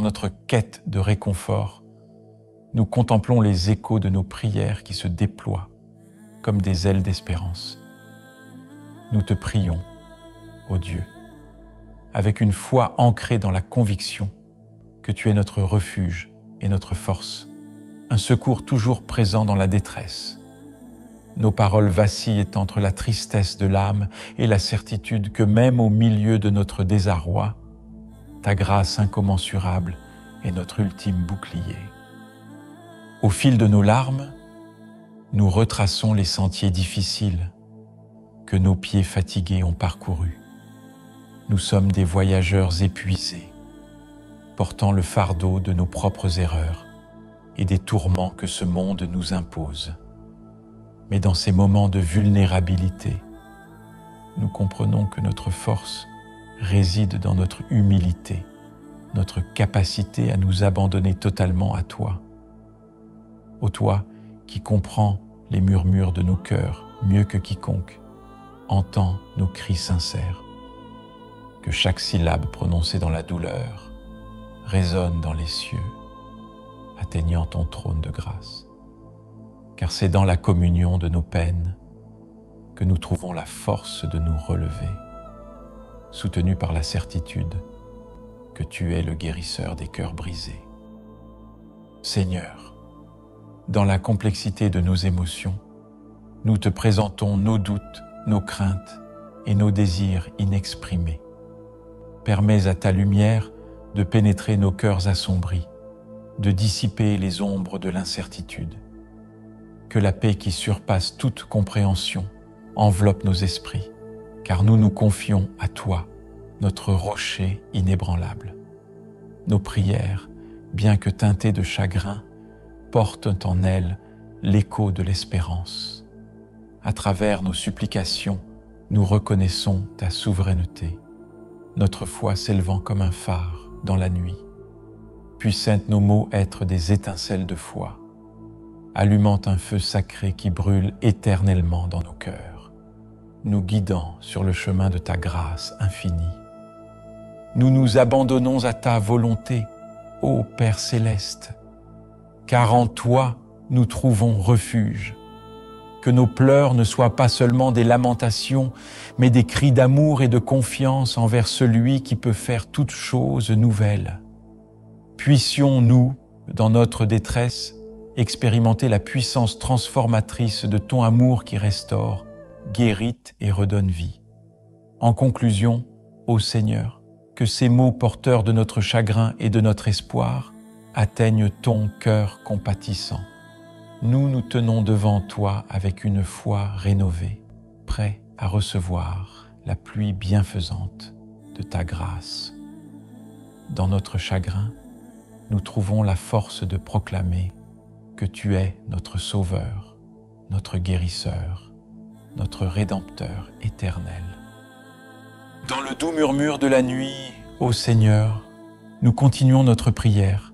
notre quête de réconfort, nous contemplons les échos de nos prières qui se déploient comme des ailes d'espérance. Nous te prions, ô Dieu, avec une foi ancrée dans la conviction que tu es notre refuge et notre force, un secours toujours présent dans la détresse. Nos paroles vacillent entre la tristesse de l'âme et la certitude que même au milieu de notre désarroi, ta grâce incommensurable est notre ultime bouclier. Au fil de nos larmes, nous retraçons les sentiers difficiles que nos pieds fatigués ont parcourus. Nous sommes des voyageurs épuisés, portant le fardeau de nos propres erreurs et des tourments que ce monde nous impose. Mais dans ces moments de vulnérabilité, nous comprenons que notre force réside dans notre humilité, notre capacité à nous abandonner totalement à toi. Ô toi qui comprends les murmures de nos cœurs mieux que quiconque, entends nos cris sincères. Que chaque syllabe prononcée dans la douleur résonne dans les cieux, atteignant ton trône de grâce. Car c'est dans la communion de nos peines que nous trouvons la force de nous relever, soutenus par la certitude que tu es le guérisseur des cœurs brisés. Seigneur, dans la complexité de nos émotions, nous te présentons nos doutes, nos craintes et nos désirs inexprimés. Permets à ta lumière de pénétrer nos cœurs assombris, de dissiper les ombres de l'incertitude. Que la paix qui surpasse toute compréhension enveloppe nos esprits, car nous nous confions à toi, notre rocher inébranlable. Nos prières, bien que teintées de chagrin, portent en elles l'écho de l'espérance. À travers nos supplications, nous reconnaissons ta souveraineté, notre foi s'élevant comme un phare dans la nuit. Puissent nos mots être des étincelles de foi, allumant un feu sacré qui brûle éternellement dans nos cœurs, nous guidant sur le chemin de ta grâce infinie. Nous nous abandonnons à ta volonté, ô Père céleste, car en toi nous trouvons refuge. Que nos pleurs ne soient pas seulement des lamentations, mais des cris d'amour et de confiance envers celui qui peut faire toutes choses nouvelles. Puissions-nous, dans notre détresse, expérimenter la puissance transformatrice de ton amour qui restaure, guérit et redonne vie. En conclusion, ô Seigneur, que ces mots porteurs de notre chagrin et de notre espoir atteignent ton cœur compatissant. Nous nous tenons devant toi avec une foi rénovée, prêts à recevoir la pluie bienfaisante de ta grâce. Dans notre chagrin, nous trouvons la force de proclamer que tu es notre Sauveur, notre Guérisseur, notre Rédempteur éternel. Dans le doux murmure de la nuit, ô Seigneur, nous continuons notre prière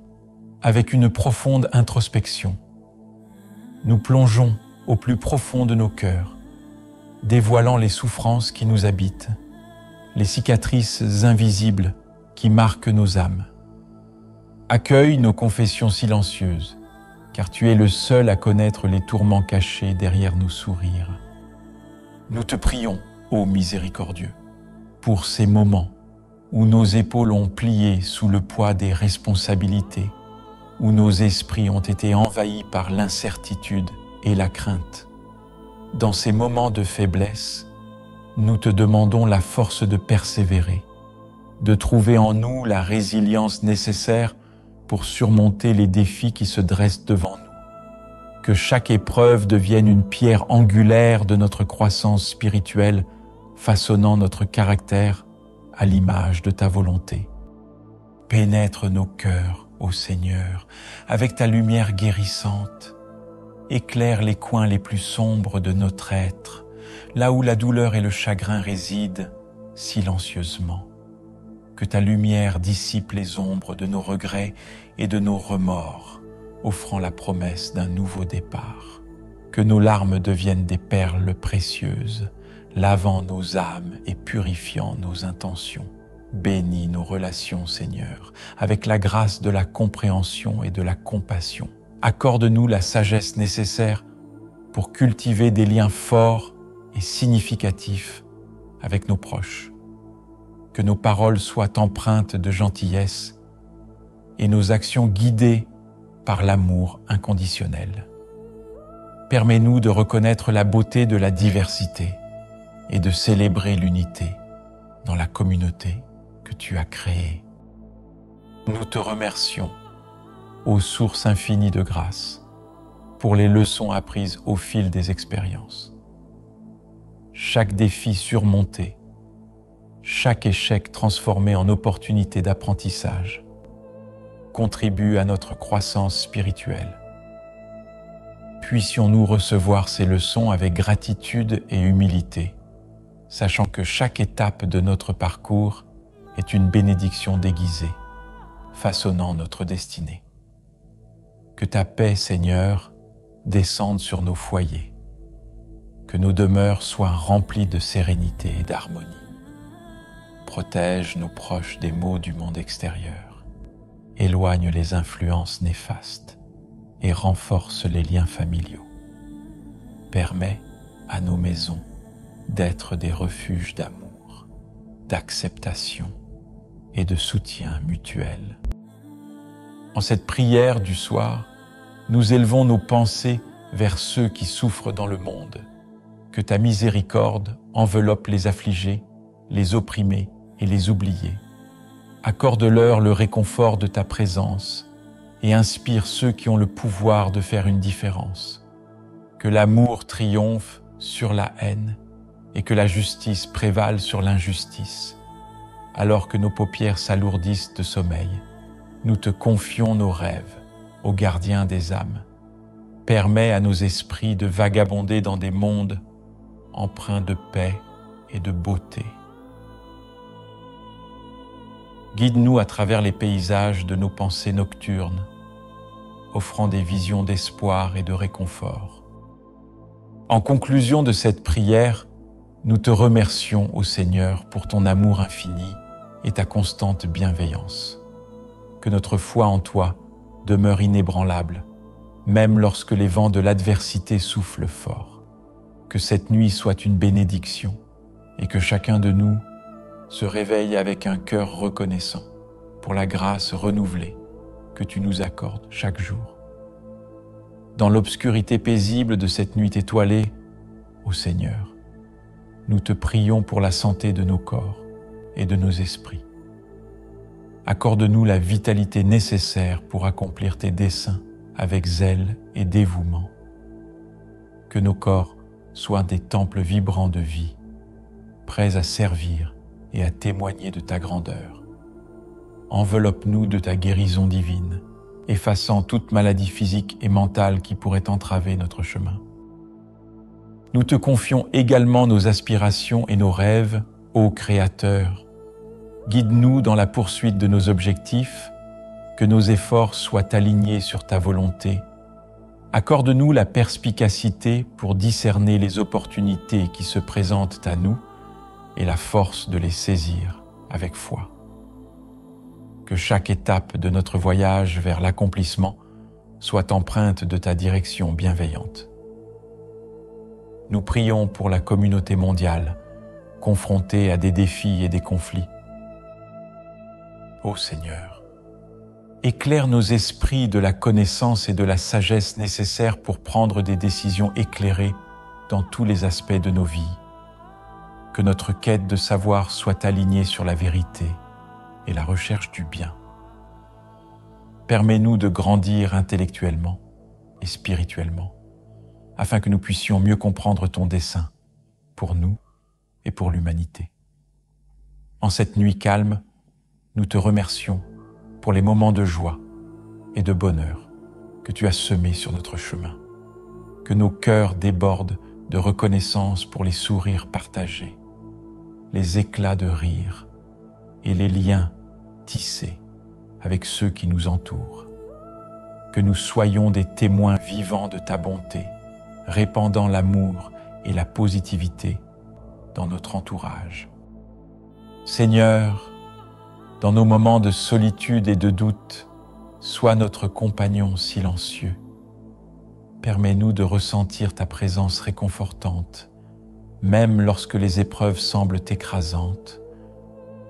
avec une profonde introspection. Nous plongeons au plus profond de nos cœurs, dévoilant les souffrances qui nous habitent, les cicatrices invisibles qui marquent nos âmes. Accueille nos confessions silencieuses, car tu es le seul à connaître les tourments cachés derrière nos sourires. Nous te prions, ô miséricordieux, pour ces moments où nos épaules ont plié sous le poids des responsabilités, où nos esprits ont été envahis par l'incertitude et la crainte. Dans ces moments de faiblesse, nous te demandons la force de persévérer, de trouver en nous la résilience nécessaire pour surmonter les défis qui se dressent devant nous. Que chaque épreuve devienne une pierre angulaire de notre croissance spirituelle, façonnant notre caractère à l'image de ta volonté. Pénètre nos cœurs, ô Seigneur, avec ta lumière guérissante. Éclaire les coins les plus sombres de notre être, là où la douleur et le chagrin résident silencieusement. Que ta lumière dissipe les ombres de nos regrets et de nos remords, offrant la promesse d'un nouveau départ. Que nos larmes deviennent des perles précieuses, lavant nos âmes et purifiant nos intentions. Bénis nos relations, Seigneur, avec la grâce de la compréhension et de la compassion. Accorde-nous la sagesse nécessaire pour cultiver des liens forts et significatifs avec nos proches. Que nos paroles soient empreintes de gentillesse et nos actions guidées par l'amour inconditionnel. Permets-nous de reconnaître la beauté de la diversité et de célébrer l'unité dans la communauté que tu as créée. Nous te remercions, ô source infinie de grâce, pour les leçons apprises au fil des expériences. Chaque défi surmonté, chaque échec transformé en opportunité d'apprentissage contribue à notre croissance spirituelle. Puissions-nous recevoir ces leçons avec gratitude et humilité, sachant que chaque étape de notre parcours est une bénédiction déguisée, façonnant notre destinée. Que ta paix, Seigneur, descende sur nos foyers, que nos demeures soient remplies de sérénité et d'harmonie. Protège nos proches des maux du monde extérieur, éloigne les influences néfastes et renforce les liens familiaux. Permets à nos maisons d'être des refuges d'amour, d'acceptation et de soutien mutuel. En cette prière du soir, nous élevons nos pensées vers ceux qui souffrent dans le monde. Que ta miséricorde enveloppe les affligés, les opprimés et les oubliés. Accorde-leur le réconfort de ta présence et inspire ceux qui ont le pouvoir de faire une différence. Que l'amour triomphe sur la haine et que la justice prévale sur l'injustice. Alors que nos paupières s'alourdissent de sommeil, nous te confions nos rêves, ô gardien des âmes. Permets à nos esprits de vagabonder dans des mondes empreints de paix et de beauté. Guide-nous à travers les paysages de nos pensées nocturnes, offrant des visions d'espoir et de réconfort. En conclusion de cette prière, nous te remercions, ô Seigneur, pour ton amour infini et ta constante bienveillance. Que notre foi en toi demeure inébranlable, même lorsque les vents de l'adversité soufflent fort. Que cette nuit soit une bénédiction et que chacun de nous se réveille avec un cœur reconnaissant pour la grâce renouvelée que tu nous accordes chaque jour. Dans l'obscurité paisible de cette nuit étoilée, ô Seigneur, nous te prions pour la santé de nos corps et de nos esprits. Accorde-nous la vitalité nécessaire pour accomplir tes desseins avec zèle et dévouement. Que nos corps soient des temples vibrants de vie, prêts à servir et à témoigner de ta grandeur. Enveloppe-nous de ta guérison divine, effaçant toute maladie physique et mentale qui pourrait entraver notre chemin. Nous te confions également nos aspirations et nos rêves, ô Créateur. Guide-nous dans la poursuite de nos objectifs, que nos efforts soient alignés sur ta volonté. Accorde-nous la perspicacité pour discerner les opportunités qui se présentent à nous et la force de les saisir avec foi. Que chaque étape de notre voyage vers l'accomplissement soit empreinte de ta direction bienveillante. Nous prions pour la communauté mondiale, confrontée à des défis et des conflits. Ô Seigneur, éclaire nos esprits de la connaissance et de la sagesse nécessaires pour prendre des décisions éclairées dans tous les aspects de nos vies. Que notre quête de savoir soit alignée sur la vérité et la recherche du bien. Permets-nous de grandir intellectuellement et spirituellement, afin que nous puissions mieux comprendre ton dessein pour nous et pour l'humanité. En cette nuit calme, nous te remercions pour les moments de joie et de bonheur que tu as semés sur notre chemin. Que nos cœurs débordent de reconnaissance pour les sourires partagés, les éclats de rire et les liens tissés avec ceux qui nous entourent. Que nous soyons des témoins vivants de ta bonté, répandant l'amour et la positivité dans notre entourage. Seigneur, Dans nos moments de solitude et de doute, sois notre compagnon silencieux. Permets-nous de ressentir ta présence réconfortante, même lorsque les épreuves semblent écrasantes.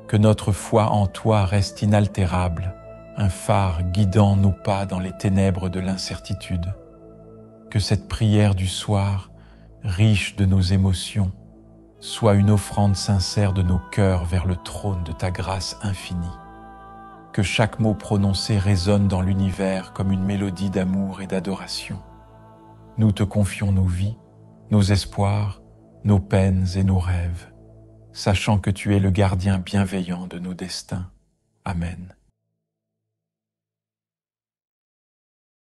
Que notre foi en toi reste inaltérable, un phare guidant nos pas dans les ténèbres de l'incertitude. Que cette prière du soir, riche de nos émotions, soit une offrande sincère de nos cœurs vers le trône de ta grâce infinie. Que chaque mot prononcé résonne dans l'univers comme une mélodie d'amour et d'adoration. Nous te confions nos vies, nos espoirs, nos peines et nos rêves, sachant que tu es le gardien bienveillant de nos destins. Amen.